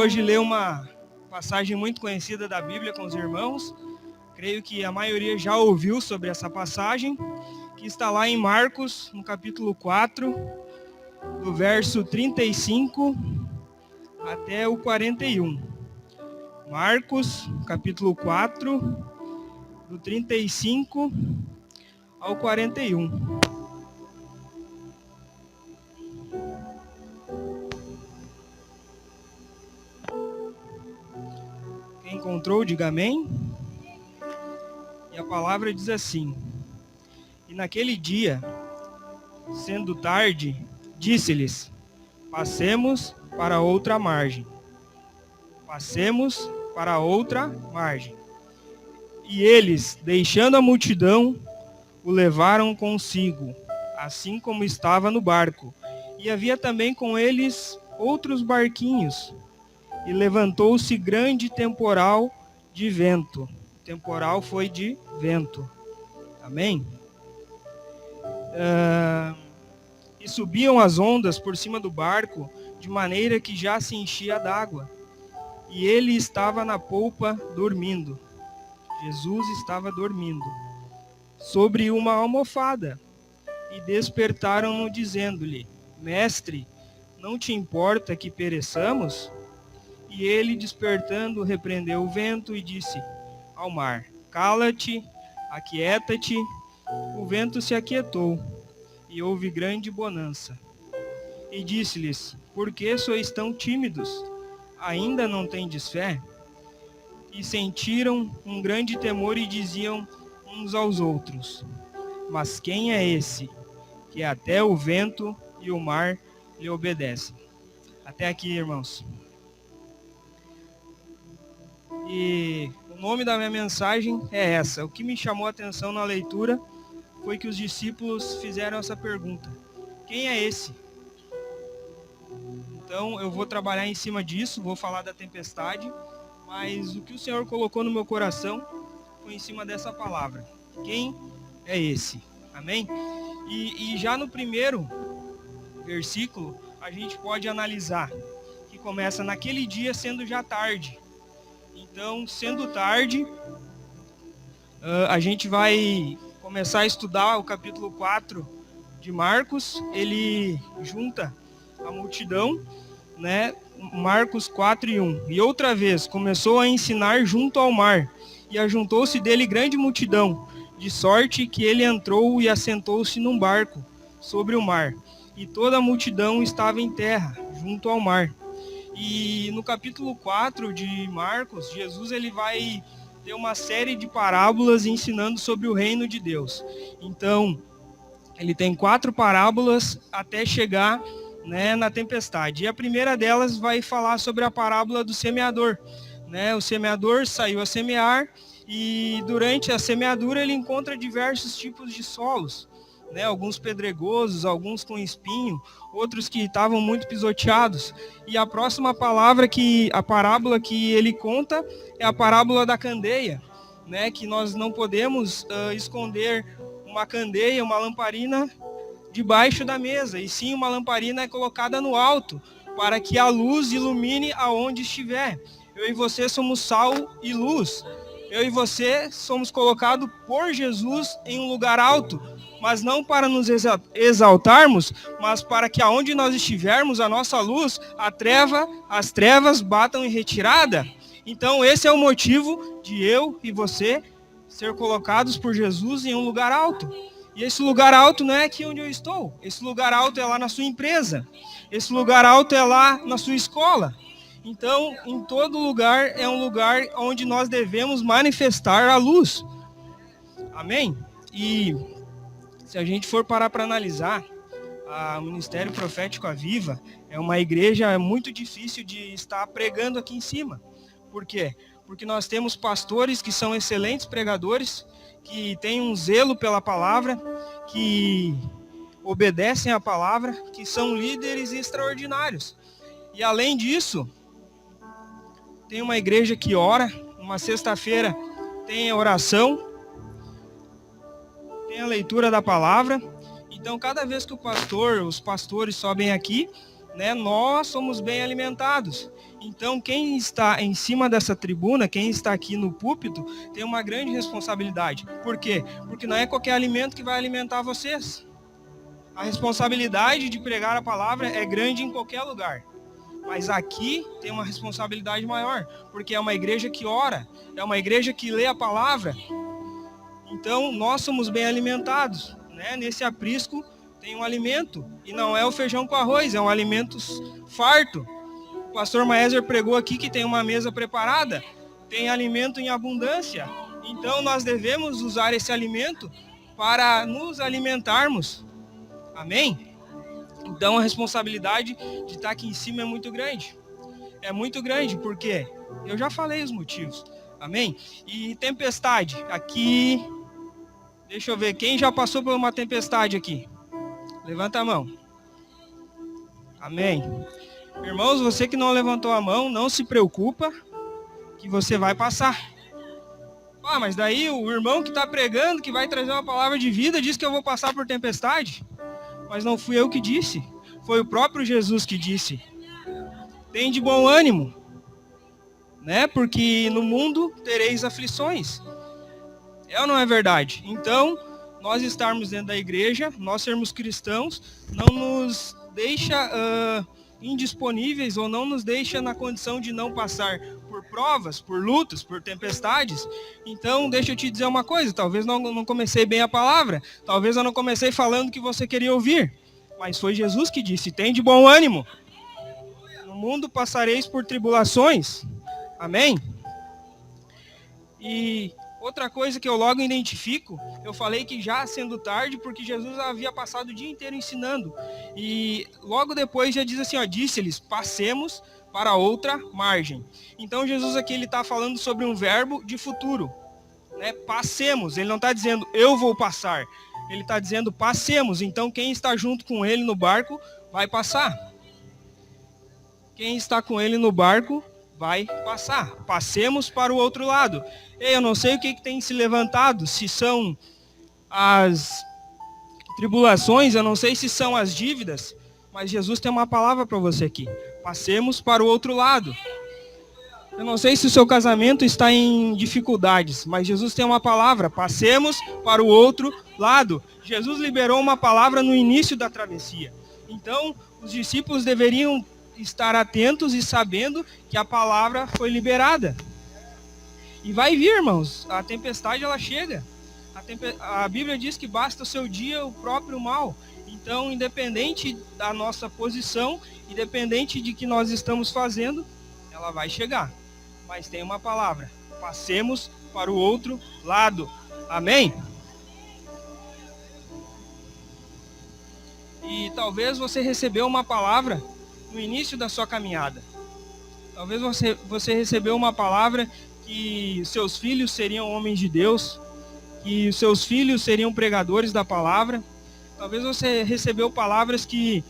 hoje ler uma passagem muito conhecida da Bíblia com os irmãos. Creio que a maioria já ouviu sobre essa passagem, que está lá em Marcos, no capítulo 4, do verso 35 até o 41. Marcos, capítulo 4, do 35 ao 41. Quem encontrou, diga amém. E a palavra diz assim: E naquele dia, sendo tarde, disse-lhes: Passemos para outra margem. Passemos para outra margem. E eles, deixando a multidão, o levaram consigo, assim como estava no barco. E havia também com eles outros barquinhos. E levantou-se grande temporal de vento. O temporal foi de vento. Amém? E subiam as ondas por cima do barco, de maneira que já se enchia d'água. E ele estava na polpa dormindo. Jesus estava dormindo sobre uma almofada. E despertaram-no, dizendo-lhe: Mestre, não te importa que pereçamos? E ele, despertando, repreendeu o vento e disse ao mar: Cala-te, aquieta-te. O vento se aquietou, e houve grande bonança. E disse-lhes: Por que sois tão tímidos? Ainda não tendes fé? E sentiram um grande temor e diziam uns aos outros: Mas quem é esse, que até o vento e o mar lhe obedecem? Até aqui, irmãos. E o nome da minha mensagem é essa. O que me chamou a atenção na leitura foi que os discípulos fizeram essa pergunta: quem é esse? Então eu vou trabalhar em cima disso, vou falar da tempestade, mas o que o Senhor colocou no meu coração foi em cima dessa palavra: quem é esse? Amém? E já no primeiro versículo a gente pode analisar que começa naquele dia sendo já tarde. Então, sendo tarde, a gente vai começar a estudar o capítulo 4 de Marcos. Ele junta a multidão, né? Marcos 4:1. E outra vez começou a ensinar junto ao mar, e ajuntou-se dele grande multidão, de sorte que ele entrou e assentou-se num barco sobre o mar, e toda a multidão estava em terra, junto ao mar. E no capítulo 4 de Marcos, Jesus ele vai ter uma série de parábolas ensinando sobre o reino de Deus. Então, ele tem 4 parábolas até chegar, né, na tempestade. E a primeira delas vai falar sobre a parábola do semeador. Né? O semeador saiu a semear e durante a semeadura ele encontra diversos tipos de solos. Né, alguns pedregosos, alguns com espinho, outros que estavam muito pisoteados. E a próxima a parábola que ele conta é a parábola da candeia, né, que nós não podemos esconder uma candeia, uma lamparina debaixo da mesa, e sim uma lamparina é colocada no alto, para que a luz ilumine aonde estiver. Eu e você somos sal e luz. Eu e você somos colocados por Jesus em um lugar alto, mas não para nos exaltarmos, mas para que aonde nós estivermos, a nossa luz, as trevas batam em retirada. Então esse é o motivo de eu e você ser colocados por Jesus em um lugar alto. E esse lugar alto não é aqui onde eu estou. Esse lugar alto é lá na sua empresa. Esse lugar alto é lá na sua escola. Então, em todo lugar é um lugar onde nós devemos manifestar a luz. Amém? E se a gente for parar para analisar, o Ministério Profético Aviva é uma igreja muito difícil de estar pregando aqui em cima. Por quê? Porque nós temos pastores que são excelentes pregadores, que têm um zelo pela palavra, que obedecem à palavra, que são líderes extraordinários. E além disso, tem uma igreja que ora, uma sexta-feira tem a oração, tem a leitura da palavra. Então, cada vez que os pastores sobem aqui, né, nós somos bem alimentados. Então, quem está em cima dessa tribuna, quem está aqui no púlpito, tem uma grande responsabilidade. Por quê? Porque não é qualquer alimento que vai alimentar vocês. A responsabilidade de pregar a palavra é grande em qualquer lugar. Mas aqui tem uma responsabilidade maior, porque é uma igreja que ora, é uma igreja que lê a palavra. Então, nós somos bem alimentados, né? Nesse aprisco tem um alimento, e não é o feijão com arroz, é um alimento farto. O pastor Maéser pregou aqui que tem uma mesa preparada, tem alimento em abundância. Então, nós devemos usar esse alimento para nos alimentarmos. Amém? Então, a responsabilidade de estar aqui em cima é muito grande. É muito grande porque eu já falei os motivos. Amém? E tempestade, aqui... Deixa eu ver, quem já passou por uma tempestade aqui? Levanta a mão. Amém. Irmãos, você que não levantou a mão, não se preocupa, que você vai passar. Ah, mas daí o irmão que está pregando, que vai trazer uma palavra de vida, diz que eu vou passar por tempestade. Mas não fui eu que disse, foi o próprio Jesus que disse. Tem de bom ânimo, né? Porque no mundo tereis aflições. É ou não é verdade? Então, nós estarmos dentro da igreja, nós sermos cristãos, não nos deixa indisponíveis ou não nos deixa na condição de não passar por provas, por lutas, por tempestades. Então, deixa eu te dizer uma coisa, talvez não comecei bem a palavra, talvez eu não comecei falando o que você queria ouvir, mas foi Jesus que disse, tem de bom ânimo. No mundo passareis por tribulações. Amém? E outra coisa que eu logo identifico, eu falei que já sendo tarde, porque Jesus havia passado o dia inteiro ensinando. E logo depois já diz assim, ó, disse-lhes, passemos para outra margem. Então Jesus aqui ele está falando sobre um verbo de futuro, né? Passemos, ele não está dizendo eu vou passar, ele está dizendo passemos. Então quem está junto com ele no barco vai passar. Quem está com ele no barco vai passar. Passemos para o outro lado. Eu não sei o que tem se levantado, se são as tribulações, eu não sei se são as dívidas, mas Jesus tem uma palavra para você aqui. Passemos para o outro lado. Eu não sei se o seu casamento está em dificuldades, mas Jesus tem uma palavra. Passemos para o outro lado. Jesus liberou uma palavra no início da travessia. Então, os discípulos deveriam estar atentos e sabendo que a palavra foi liberada. E vai vir, irmãos, a tempestade ela chega. A Bíblia diz que basta o seu dia o próprio mal. Então, independente da nossa posição, independente de que nós estamos fazendo, ela vai chegar. Mas tem uma palavra, passemos para o outro lado. Amém? E talvez você recebeu uma palavra no início da sua caminhada. Talvez você recebeu uma palavra que seus filhos seriam homens de Deus, que seus filhos seriam pregadores da palavra. Talvez você recebeu palavras que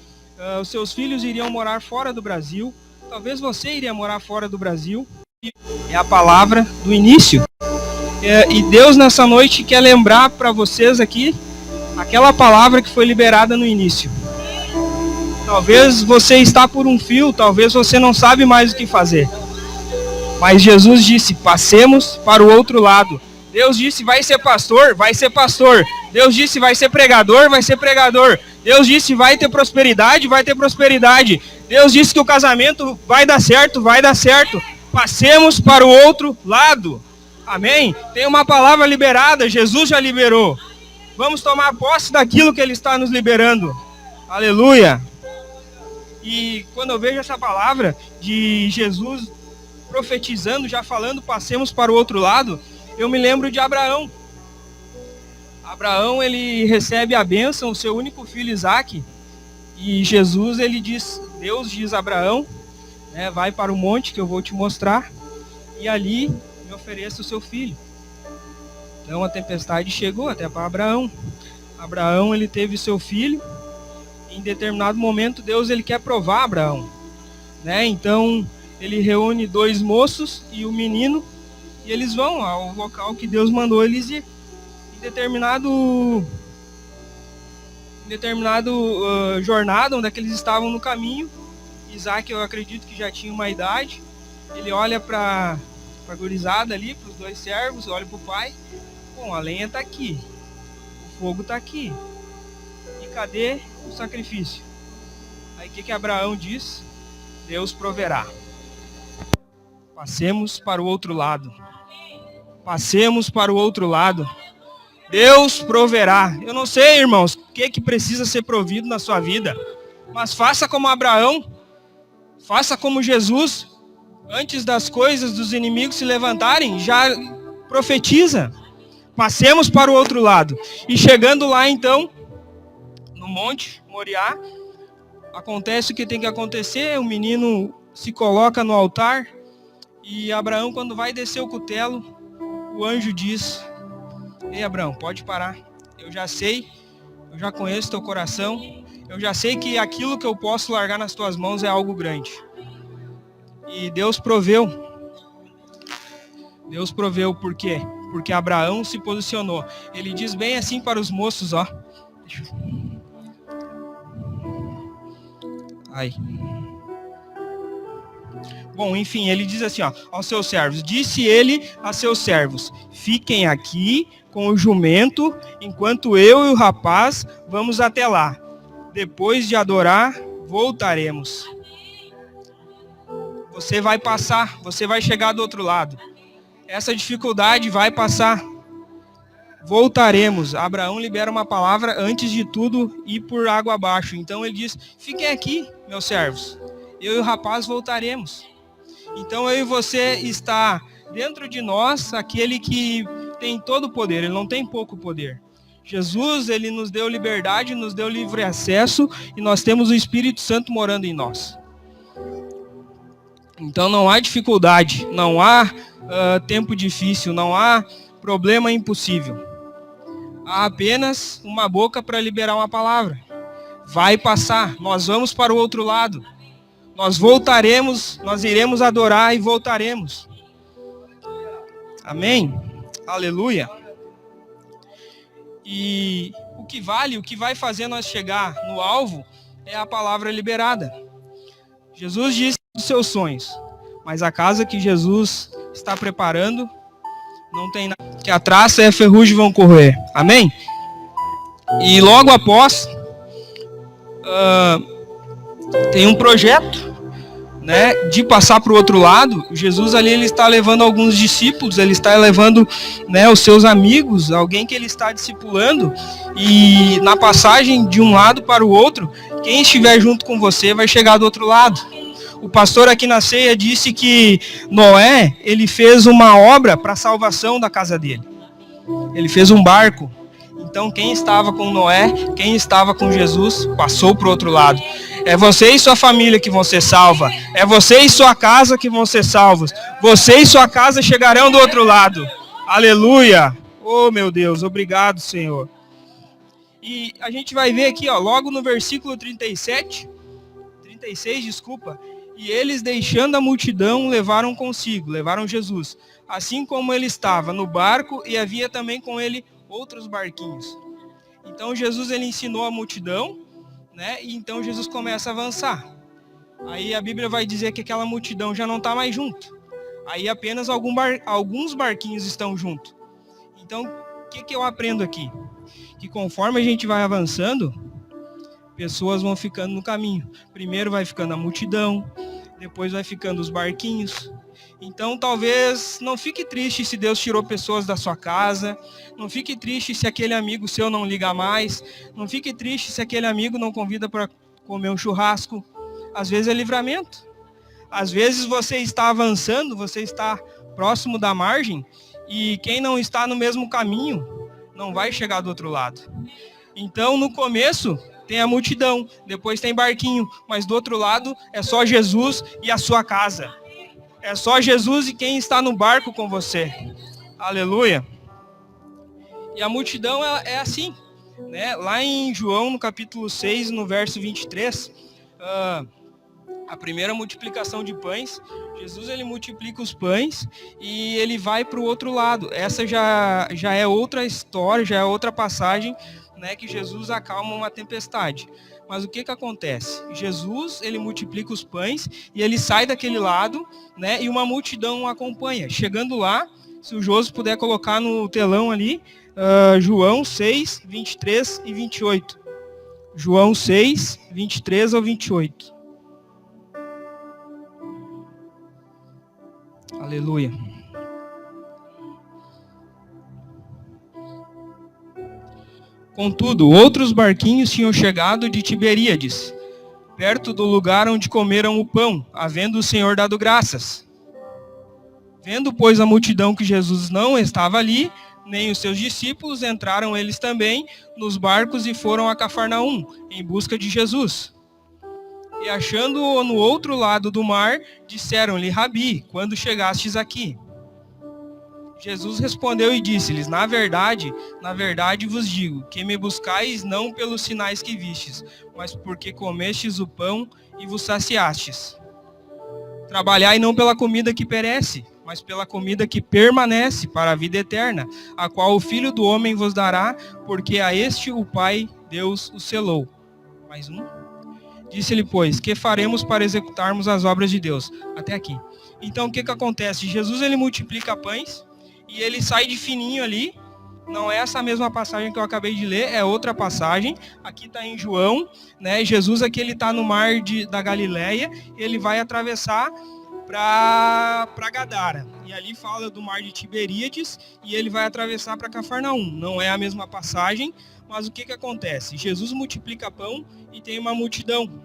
os seus filhos iriam morar fora do Brasil. Talvez você iria morar fora do Brasil. É a palavra do início. E Deus nessa noite quer lembrar para vocês aqui aquela palavra que foi liberada no início. Talvez você está por um fio, talvez você não sabe mais o que fazer. Mas Jesus disse, passemos para o outro lado. Deus disse, vai ser pastor, vai ser pastor. Deus disse, vai ser pregador, vai ser pregador. Deus disse, vai ter prosperidade, vai ter prosperidade. Deus disse que o casamento vai dar certo, vai dar certo. Passemos para o outro lado. Amém? Tem uma palavra liberada, Jesus já liberou. Vamos tomar posse daquilo que Ele está nos liberando. Aleluia! E quando eu vejo essa palavra de Jesus profetizando, já falando, passemos para o outro lado, eu me lembro de Abraão. Abraão, ele recebe a bênção, o seu único filho Isaque, e Jesus, ele diz, Deus diz a Abraão, né, vai para o monte que eu vou te mostrar, e ali me ofereça o seu filho. Então a tempestade chegou até para Abraão. Abraão, ele teve seu filho. Em determinado momento, Deus ele quer provar Abraão, né? Então ele reúne 2 moços e o menino, e eles vão ao local que Deus mandou eles ir. Em determinado jornada, onde é que eles estavam no caminho, Isaac, eu acredito que já tinha uma idade. Ele olha para a gurizada ali, para os 2 servos, olha para o pai. Bom, a lenha está aqui, o fogo está aqui. E cadê o sacrifício? Aí o que Abraão diz? Deus proverá. Passemos para o outro lado. Passemos para o outro lado. Deus proverá. Eu não sei, irmãos, o que precisa ser provido na sua vida. Mas faça como Abraão. Faça como Jesus. Antes das coisas dos inimigos se levantarem, já profetiza. Passemos para o outro lado. E chegando lá, então, no Monte Moriá, acontece o que tem que acontecer. O menino se coloca no altar. E Abraão, quando vai descer o cutelo, o anjo diz: ei, Abraão, pode parar. Eu já sei, eu já conheço teu coração. Eu já sei que aquilo que eu posso largar nas tuas mãos é algo grande. E Deus proveu. Deus proveu por quê? Porque Abraão se posicionou. Ele diz bem assim para os moços, ó. Ai. Bom, enfim, ele diz assim, ó, aos seus servos. Disse ele a seus servos: fiquem aqui com o jumento, enquanto eu e o rapaz vamos até lá. Depois de adorar, voltaremos. Você vai passar, você vai chegar do outro lado. Essa dificuldade vai passar. Voltaremos. Abraão libera uma palavra antes de tudo ir por água abaixo. Então ele diz: fiquem aqui, meus servos. Eu e o rapaz voltaremos. Então eu e você está dentro de nós aquele que tem todo o poder. Ele não tem pouco poder. Jesus, ele nos deu liberdade, nos deu livre acesso e nós temos o Espírito Santo morando em nós. Então não há dificuldade, não há tempo difícil, não há problema impossível. Há apenas uma boca para liberar uma palavra. Vai passar, nós vamos para o outro lado. Nós voltaremos, nós iremos adorar e voltaremos. Amém? Aleluia. E o que vale, o que vai fazer nós chegar no alvo é a palavra liberada. Jesus disse os seus sonhos, mas a casa que Jesus está preparando não tem nada, que a traça e a ferrugem vão correr. Amém? E logo após, tem um projeto, né, de passar para o outro lado. Jesus ali, ele está levando alguns discípulos, ele está levando, né, os seus amigos, alguém que ele está discipulando, e na passagem de um lado para o outro, quem estiver junto com você vai chegar do outro lado. O pastor aqui na ceia disse que Noé, ele fez uma obra para a salvação da casa dele. Ele fez um barco. Então quem estava com Noé, quem estava com Jesus, passou para o outro lado. É você e sua família que vão ser salva. É você e sua casa que vão ser salvos. Você e sua casa chegarão do outro lado. Aleluia! Oh, meu Deus, obrigado, Senhor. E a gente vai ver aqui, ó, logo no versículo 36, desculpa. E eles, deixando a multidão, levaram consigo, levaram Jesus. Assim como ele estava no barco, e havia também com ele outros barquinhos. Então Jesus, ele ensinou a multidão, né? E então Jesus começa a avançar. Aí a Bíblia vai dizer que aquela multidão já não está mais junto. Aí apenas alguns barquinhos estão junto. Então, o que eu aprendo aqui? Que conforme a gente vai avançando, pessoas vão ficando no caminho. Primeiro vai ficando a multidão, depois vai ficando os barquinhos. Então talvez não fique triste se Deus tirou pessoas da sua casa, não fique triste se aquele amigo seu não liga mais, não fique triste se aquele amigo não convida para comer um churrasco. Às vezes é livramento. Às vezes você está avançando, você está próximo da margem, e quem não está no mesmo caminho não vai chegar do outro lado. Então no começo tem a multidão, depois tem barquinho, mas do outro lado é só Jesus e a sua casa. É só Jesus e quem está no barco com você. Aleluia. E a multidão é assim, né? Lá em João, no capítulo 6, no verso 23, a primeira multiplicação de pães, Jesus, ele multiplica os pães e ele vai para o outro lado. Essa já é outra história, já é outra passagem, né, que Jesus acalma uma tempestade. Mas o que acontece? Jesus, ele multiplica os pães e ele sai daquele lado, né, e uma multidão o acompanha. Chegando lá, se o Josi puder colocar no telão ali, João 6, 23 e 28. João 6, 23 ao 28. Aleluia. Contudo, outros barquinhos tinham chegado de Tiberíades, perto do lugar onde comeram o pão, havendo o Senhor dado graças. Vendo, pois, a multidão que Jesus não estava ali, nem os seus discípulos, entraram eles também nos barcos e foram a Cafarnaum, em busca de Jesus. E achando-o no outro lado do mar, disseram-lhe: Rabi, quando chegastes aqui? Jesus respondeu e disse-lhes: na verdade vos digo, que me buscais não pelos sinais que vistes, mas porque comestes o pão e vos saciastes. Trabalhai não pela comida que perece, mas pela comida que permanece para a vida eterna, a qual o Filho do Homem vos dará, porque a este o Pai, Deus, o selou. Mais um. Disse-lhe, pois, que faremos para executarmos as obras de Deus? Até aqui. Então, o que acontece? Jesus, ele multiplica pães e ele sai de fininho ali. Não é essa mesma passagem que eu acabei de ler, é outra passagem. Aqui está em João, né? Jesus aqui ele está no mar da Galileia, ele vai atravessar para Gadara. E ali fala do mar de Tiberíades e ele vai atravessar para Cafarnaum. Não é a mesma passagem, mas o que acontece? Jesus multiplica pão e tem uma multidão.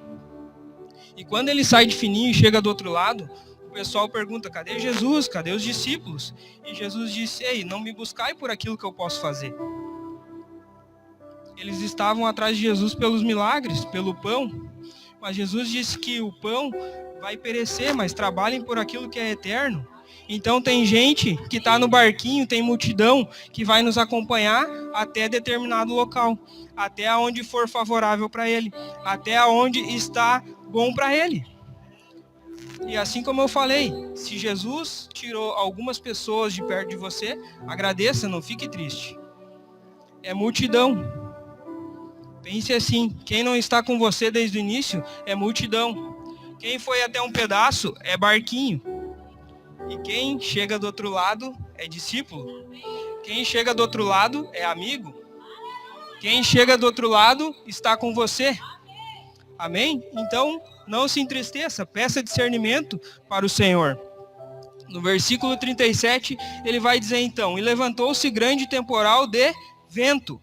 E quando ele sai de fininho e chega do outro lado, o pessoal pergunta: cadê Jesus? Cadê os discípulos? E Jesus disse: ei, não me buscai por aquilo que eu posso fazer. Eles estavam atrás de Jesus pelos milagres, pelo pão. Mas Jesus disse que o pão vai perecer, mas trabalhem por aquilo que é eterno. Então tem gente que está no barquinho, tem multidão que vai nos acompanhar até determinado local, até onde for favorável para ele, até onde está bom para ele. E assim como eu falei, se Jesus tirou algumas pessoas de perto de você, agradeça, não fique triste. É multidão. Pense assim, quem não está com você desde o início é multidão. Quem foi até um pedaço é barquinho. E quem chega do outro lado é discípulo. Quem chega do outro lado é amigo. Quem chega do outro lado está com você. Amém? Então, não se entristeça, peça discernimento para o Senhor. No versículo 37, ele vai dizer então: e levantou-se grande temporal de vento,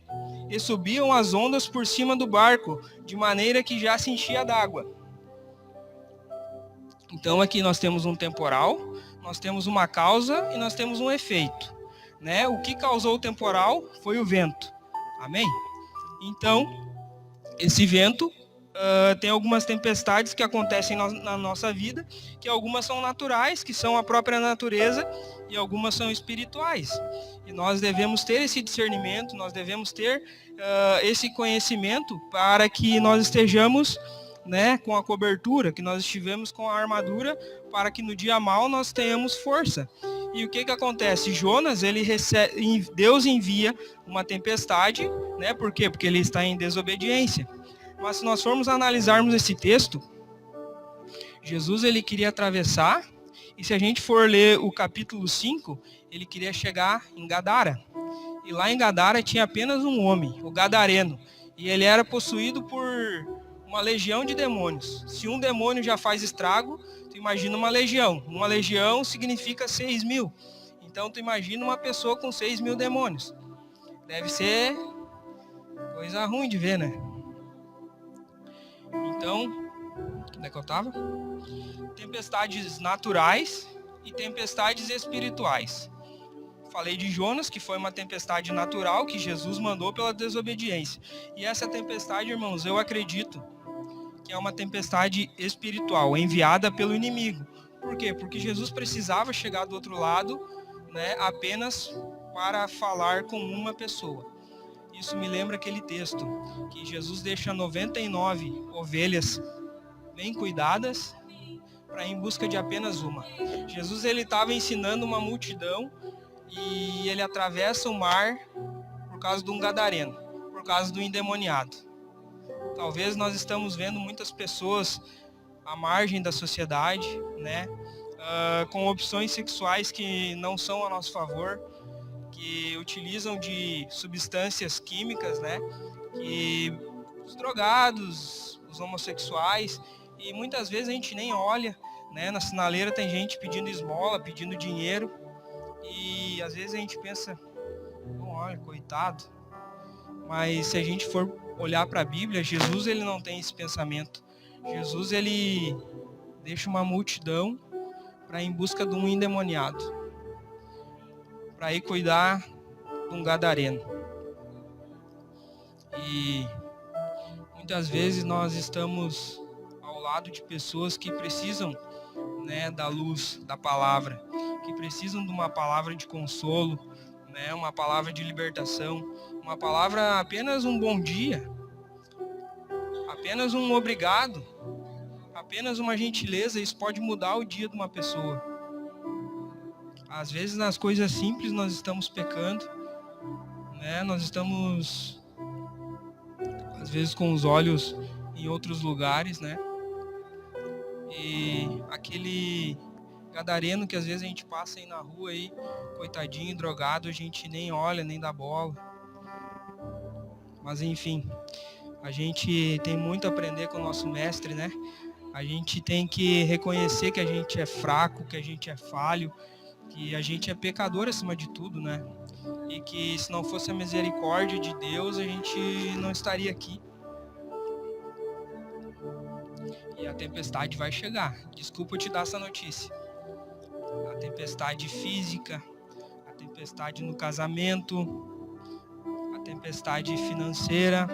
e subiam as ondas por cima do barco, de maneira que já se enchia d'água. Então aqui nós temos um temporal, nós temos uma causa e nós temos um efeito, né? O que causou o temporal foi o vento. Amém? Então, esse vento tem algumas tempestades que acontecem na nossa vida, que algumas são naturais, que são a própria natureza, e algumas são espirituais. E nós devemos ter esse discernimento, nós devemos ter esse conhecimento para que nós estejamos, né, com a cobertura, que nós estivemos com a armadura, para que no dia mau nós tenhamos força. E o que acontece? Jonas, Deus envia uma tempestade, né? Por quê? Porque ele está em desobediência. Mas se nós formos analisarmos esse texto, Jesus ele queria atravessar, e se a gente for ler o capítulo 5, ele queria chegar em Gadara. E lá em Gadara tinha apenas um homem, o gadareno, e ele era possuído por uma legião de demônios. Se um demônio já faz estrago, tu imagina uma legião. Uma legião significa 6.000. Então tu imagina uma pessoa com 6.000 demônios. Deve ser coisa ruim de ver, né? Então, onde é que eu estava? Tempestades naturais e tempestades espirituais. Falei de Jonas, que foi uma tempestade natural que Jesus mandou pela desobediência. E essa tempestade, irmãos, eu acredito que é uma tempestade espiritual, enviada pelo inimigo. Por quê? Porque Jesus precisava chegar do outro lado, né, apenas para falar com uma pessoa. Isso me lembra aquele texto que Jesus deixa 99 ovelhas bem cuidadas para ir em busca de apenas uma. Jesus ele estava ensinando uma multidão e ele atravessa o mar por causa de um gadareno. Por caso do endemoniado. Talvez nós estamos vendo muitas pessoas à margem da sociedade, né, com opções sexuais que não são a nosso favor, que utilizam de substâncias químicas, né, que os drogados, os homossexuais, e muitas vezes a gente nem olha, né, na sinaleira tem gente pedindo esmola, pedindo dinheiro, e às vezes a gente pensa, olha, coitado. Mas se a gente for olhar para a Bíblia, Jesus ele não tem esse pensamento. Jesus ele deixa uma multidão para ir em busca de um endemoniado, para ir cuidar de um gadareno. E muitas vezes nós estamos ao lado de pessoas que precisam, né, da luz da palavra, que precisam de uma palavra de consolo, né, uma palavra de libertação, uma palavra, apenas um bom dia, apenas um obrigado, apenas uma gentileza. Isso pode mudar o dia de uma pessoa. Às vezes nas coisas simples nós estamos pecando, né? Nós estamos às vezes com os olhos em outros lugares, né? E aquele gadareno que às vezes a gente passa aí na rua aí, coitadinho, drogado, a gente nem olha, nem dá bola. Mas enfim, a gente tem muito a aprender com o nosso mestre, né? A gente tem que reconhecer que a gente é fraco, que a gente é falho, que a gente é pecador acima de tudo, né? E que se não fosse a misericórdia de Deus, a gente não estaria aqui. E a tempestade vai chegar. Desculpa eu te dar essa notícia. A tempestade física, a tempestade no casamento, a tempestade financeira,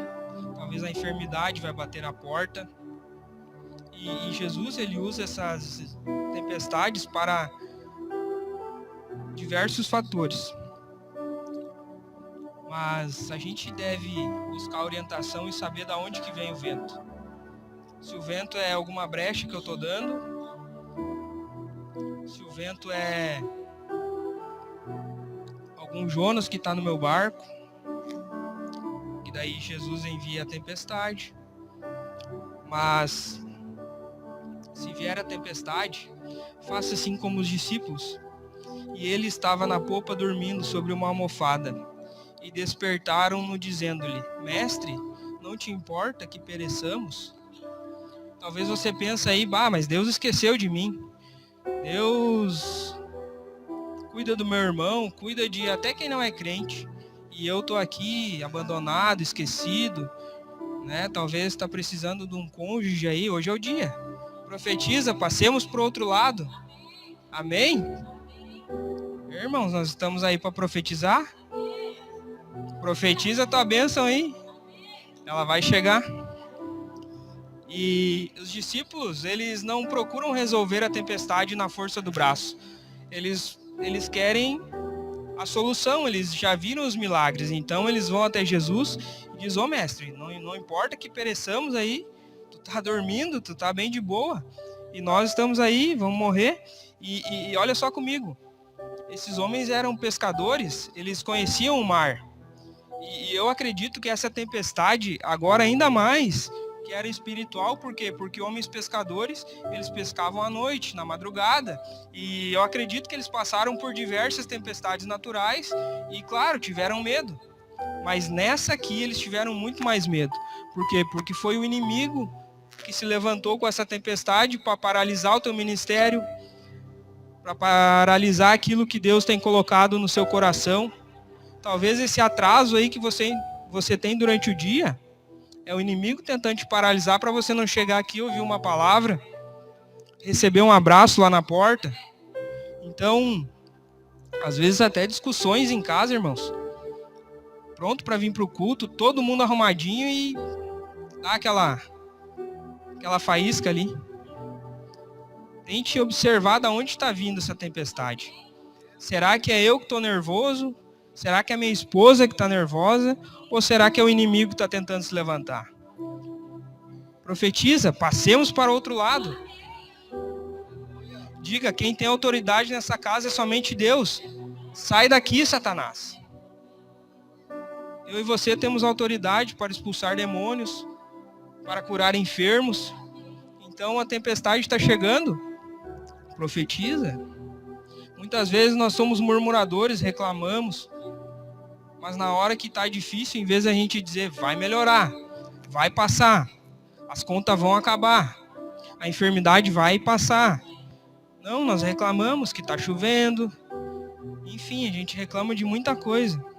talvez a enfermidade vai bater a porta. E Jesus ele usa essas tempestades para diversos fatores. Mas a gente deve buscar orientação e saber de onde que vem o vento. Se o vento é alguma brecha que eu estou dando, se o vento é algum Jonas que está no meu barco, e daí Jesus envia a tempestade. Mas se vier a tempestade, faça assim como os discípulos. E ele estava na popa dormindo sobre uma almofada. E despertaram-no dizendo-lhe: Mestre, não te importa que pereçamos? Talvez você pense aí, mas Deus esqueceu de mim. Deus cuida do meu irmão, cuida de até quem não é crente. E eu tô aqui abandonado, esquecido, né? Talvez está precisando de um cônjuge aí, hoje é o dia. Profetiza, passemos para o outro lado. Amém? Irmãos, nós estamos aí para profetizar. Profetiza a tua bênção aí. Ela vai chegar. E os discípulos, eles não procuram resolver a tempestade na força do braço. Eles querem a solução, eles já viram os milagres. Então eles vão até Jesus e dizem: mestre, não importa que pereçamos aí, tu tá dormindo, tu tá bem de boa. E nós estamos aí, vamos morrer. E olha só comigo. Esses homens eram pescadores, eles conheciam o mar. E eu acredito que essa tempestade, agora ainda mais, que era espiritual, por quê? Porque homens pescadores, eles pescavam à noite, na madrugada, e eu acredito que eles passaram por diversas tempestades naturais, e claro, tiveram medo, mas nessa aqui eles tiveram muito mais medo. Por quê? Porque foi o inimigo que se levantou com essa tempestade para paralisar o teu ministério, para paralisar aquilo que Deus tem colocado no seu coração. Talvez esse atraso aí que você tem durante o dia, é o inimigo tentando te paralisar para você não chegar aqui, ouvir uma palavra, receber um abraço lá na porta. Então, às vezes até discussões em casa, irmãos. Pronto para vir para o culto, todo mundo arrumadinho e dá aquela faísca ali. Tente observar de onde está vindo essa tempestade. Será que é eu que estou nervoso? Será que é minha esposa que está nervosa? Ou será que é o inimigo que está tentando se levantar? Profetiza, passemos para o outro lado. Diga, quem tem autoridade nessa casa é somente Deus. Sai daqui, Satanás. Eu e você temos autoridade para expulsar demônios, para curar enfermos. Então a tempestade está chegando. Profetiza. Muitas vezes nós somos murmuradores, reclamamos. Mas na hora que está difícil, em vez da gente dizer, vai melhorar, vai passar, as contas vão acabar, a enfermidade vai passar. Não, nós reclamamos que está chovendo. Enfim, a gente reclama de muita coisa.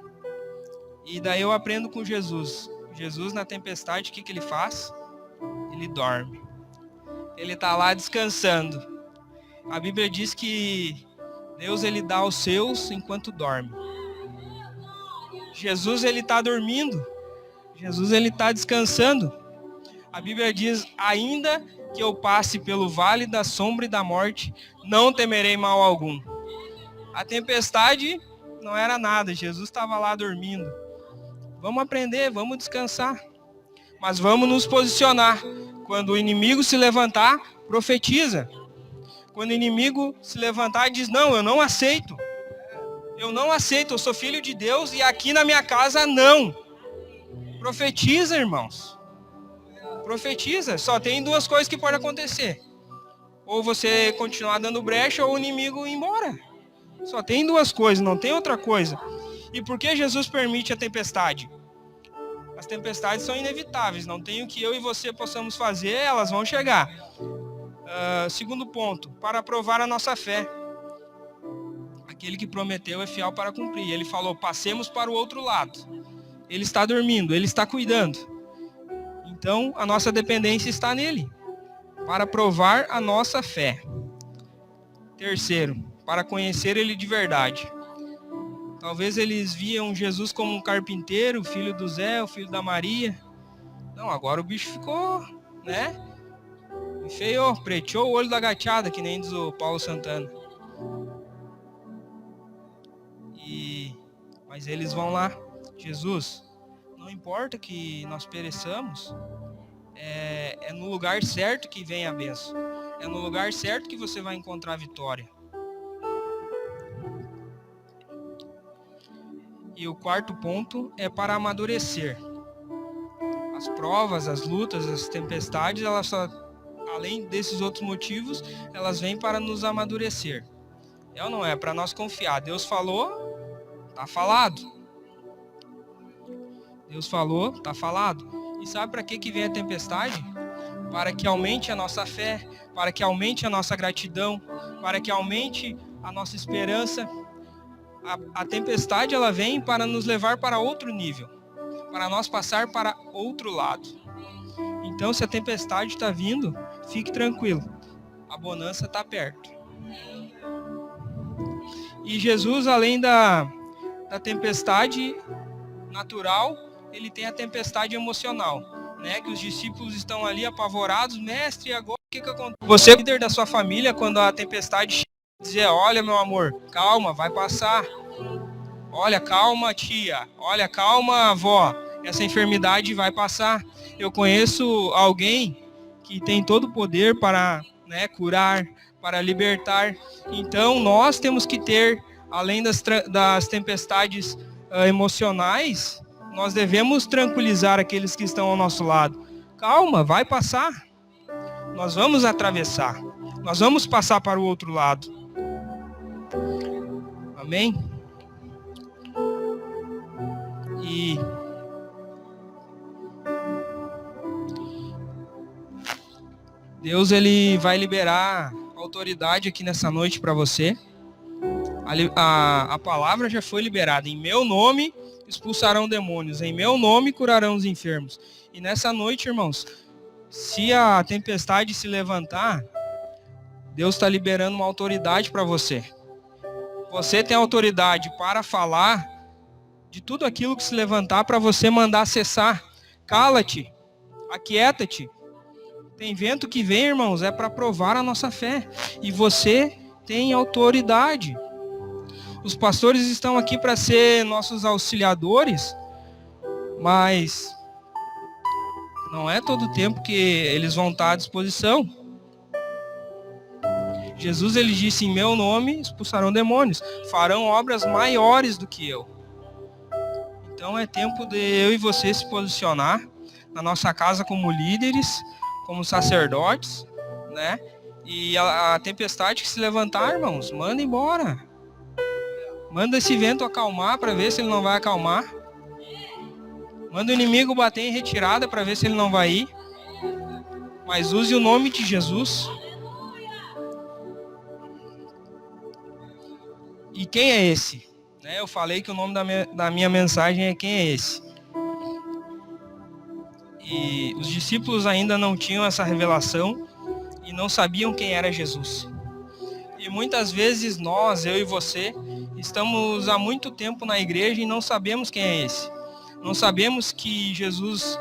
E daí eu aprendo com Jesus. Jesus na tempestade, o que ele faz? Ele dorme. Ele está lá descansando. A Bíblia diz que Deus ele dá aos seus enquanto dorme. Jesus ele está dormindo. Jesus ele está descansando. A Bíblia diz, ainda que eu passe pelo vale da sombra e da morte, não temerei mal algum. A tempestade não era nada, Jesus estava lá dormindo. Vamos aprender, vamos descansar. Mas vamos nos posicionar. Quando o inimigo se levantar, profetiza. Quando o inimigo se levantar, diz, não, eu não aceito. Eu não aceito, eu sou filho de Deus e aqui na minha casa não. Profetiza, irmãos. Profetiza. Só tem duas coisas que podem acontecer. Ou você continuar dando brecha ou o inimigo ir embora. Só tem duas coisas, não tem outra coisa. E por que Jesus permite a tempestade? As tempestades são inevitáveis, não tem o que eu e você possamos fazer, elas vão chegar. Segundo ponto, para provar a nossa fé. Aquele que prometeu é fiel para cumprir. Ele falou, passemos para o outro lado. Ele está dormindo, ele está cuidando. Então, a nossa dependência está nele, para provar a nossa fé. Terceiro, para conhecer ele de verdade. Talvez eles viam Jesus como um carpinteiro, filho do Zé, o filho da Maria. Não, agora o bicho ficou, né? Enfeiou, preteou o olho da gateada, que nem diz o Paulo Santana. Mas eles vão lá, Jesus, não importa que nós pereçamos, é no lugar certo que vem a bênção. É no lugar certo que você vai encontrar a vitória. E o quarto ponto é para amadurecer. As provas, as lutas, as tempestades, elas só, além desses outros motivos, elas vêm para nos amadurecer. É ou não é? Para nós confiar. Deus falou, tá falado. Deus falou, tá falado. E sabe para que vem a tempestade? Para que aumente a nossa fé, para que aumente a nossa gratidão, para que aumente a nossa esperança. A tempestade ela vem para nos levar para outro nível, para nós passar para outro lado. Então, se a tempestade está vindo, fique tranquilo, a bonança está perto. E Jesus, além da tempestade natural, ele tem a tempestade emocional, né? Que os discípulos estão ali apavorados, mestre, agora o que acontece? Você é o líder da sua família, quando a tempestade chega, dizer, olha meu amor, calma, vai passar. Olha, calma tia, olha, calma avó, essa enfermidade vai passar. Eu conheço alguém que tem todo o poder para, né, curar, para libertar. Então nós temos que ter, além das tempestades emocionais, nós devemos tranquilizar aqueles que estão ao nosso lado. Calma, vai passar. Nós vamos atravessar. Nós vamos passar para o outro lado. Amém? E Deus ele vai liberar autoridade aqui nessa noite para você. A palavra já foi liberada. Em meu nome expulsarão demônios. Em meu nome curarão os enfermos. E nessa noite, irmãos, se a tempestade se levantar, Deus está liberando uma autoridade para você. Você tem autoridade para falar de tudo aquilo que se levantar para você mandar cessar. Cala-te, aquieta-te. Tem vento que vem, irmãos, é para provar a nossa fé. E você tem autoridade. Os pastores estão aqui para ser nossos auxiliadores, mas não é todo o tempo que eles vão estar à disposição. Jesus ele disse, em meu nome expulsarão demônios, farão obras maiores do que eu. Então é tempo de eu e você se posicionar na nossa casa como líderes, como sacerdotes, né? E a tempestade que se levantar, irmãos, manda embora. Manda esse vento acalmar para ver se ele não vai acalmar. Manda o inimigo bater em retirada para ver se ele não vai ir. Mas use o nome de Jesus. E quem é esse? Eu falei que o nome da minha mensagem é quem é esse. E os discípulos ainda não tinham essa revelação e não sabiam quem era Jesus. E muitas vezes nós, eu e você, estamos há muito tempo na igreja e não sabemos quem é esse. Não sabemos que Jesus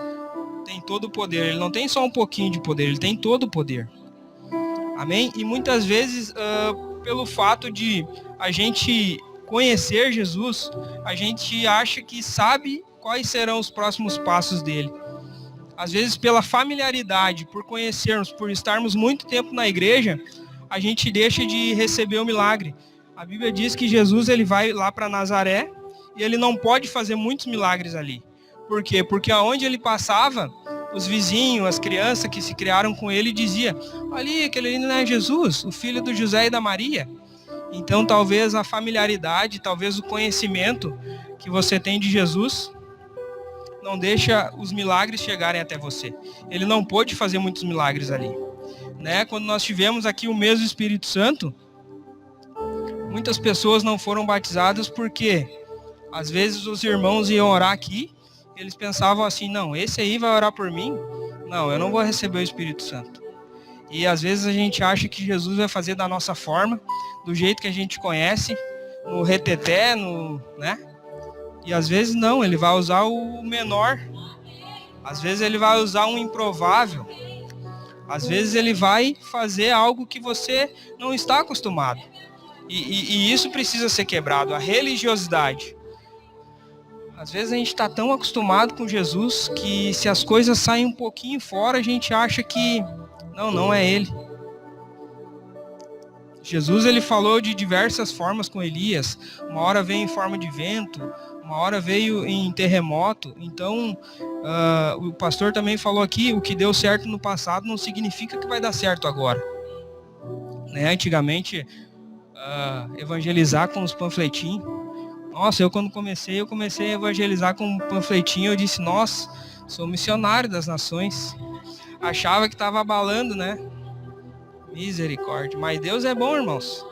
tem todo o poder. Ele não tem só um pouquinho de poder, ele tem todo o poder. Amém? E muitas vezes, pelo fato de a gente conhecer Jesus, a gente acha que sabe quais serão os próximos passos dele. Às vezes, pela familiaridade, por conhecermos, por estarmos muito tempo na igreja, a gente deixa de receber o milagre. A Bíblia diz que Jesus ele vai lá para Nazaré e ele não pode fazer muitos milagres ali. Por quê? Porque aonde ele passava, os vizinhos, as crianças que se criaram com ele diziam: ali, aquele ali não é Jesus, o filho do José e da Maria. Então talvez a familiaridade, talvez o conhecimento que você tem de Jesus não deixa os milagres chegarem até você. Ele não pôde fazer muitos milagres ali. Quando nós tivemos aqui o mesmo Espírito Santo, muitas pessoas não foram batizadas porque às vezes os irmãos iam orar aqui, eles pensavam assim: não, esse aí vai orar por mim? Não, eu não vou receber o Espírito Santo. E às vezes a gente acha que Jesus vai fazer da nossa forma, do jeito que a gente conhece, no reteté, E às vezes não, ele vai usar o menor. Às vezes ele vai usar um improvável. Às vezes ele vai fazer algo que você não está acostumado. E isso precisa ser quebrado, a religiosidade. Às vezes a gente está tão acostumado com Jesus que se as coisas saem um pouquinho fora, a gente acha que não é ele. Jesus ele falou de diversas formas com Elias. Uma hora veio em forma de vento, uma hora veio em terremoto. Então, o pastor também falou aqui, o que deu certo no passado não significa que vai dar certo agora. Antigamente, evangelizar com os panfletinhos. Nossa, quando comecei a evangelizar com um panfletinho, eu disse: nossa, sou missionário das nações. Achava que estava abalando, Misericórdia. Mas Deus é bom, irmãos.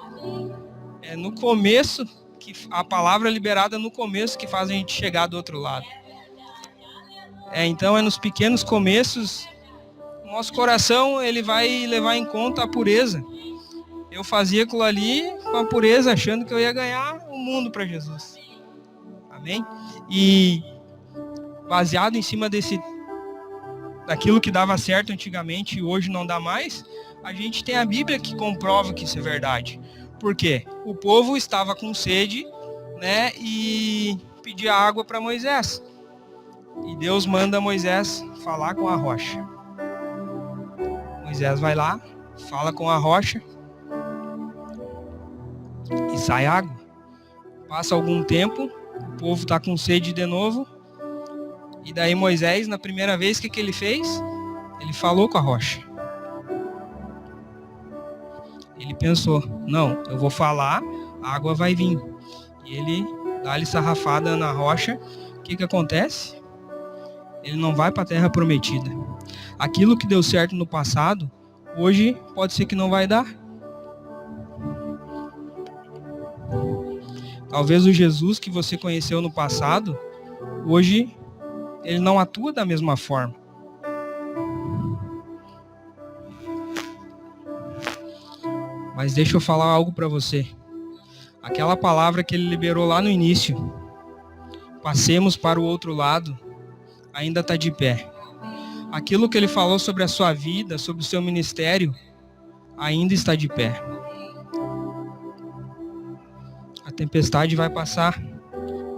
É no começo, que a palavra liberada no começo que faz a gente chegar do outro lado. Então é nos pequenos começos, nosso coração ele vai levar em conta a pureza. Eu fazia aquilo ali com a pureza, achando que eu ia ganhar o mundo para Jesus. Amém? E baseado em cima daquilo que dava certo antigamente e hoje não dá mais, a gente tem a Bíblia que comprova que isso é verdade. Por quê? O povo estava com sede, e pedia água para Moisés. E Deus manda Moisés falar com a rocha. Moisés vai lá, fala com a rocha e sai água. Passa algum tempo, o povo está com sede de novo. E daí Moisés, na primeira vez, o que ele fez? Ele falou com a rocha. Ele pensou: não, eu vou falar, a água vai vir. E ele dá-lhe sarrafada na rocha. O que acontece? Ele não vai para a terra prometida. Aquilo que deu certo no passado, hoje pode ser que não vai dar. Talvez o Jesus que você conheceu no passado, hoje ele não atua da mesma forma. Mas deixa eu falar algo para você. Aquela palavra que ele liberou lá no início, passemos para o outro lado, ainda está de pé. Aquilo que ele falou sobre a sua vida, sobre o seu ministério, ainda está de pé. A tempestade vai passar,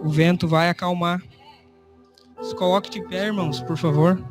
o vento vai acalmar. Se coloque de pé, irmãos, por favor.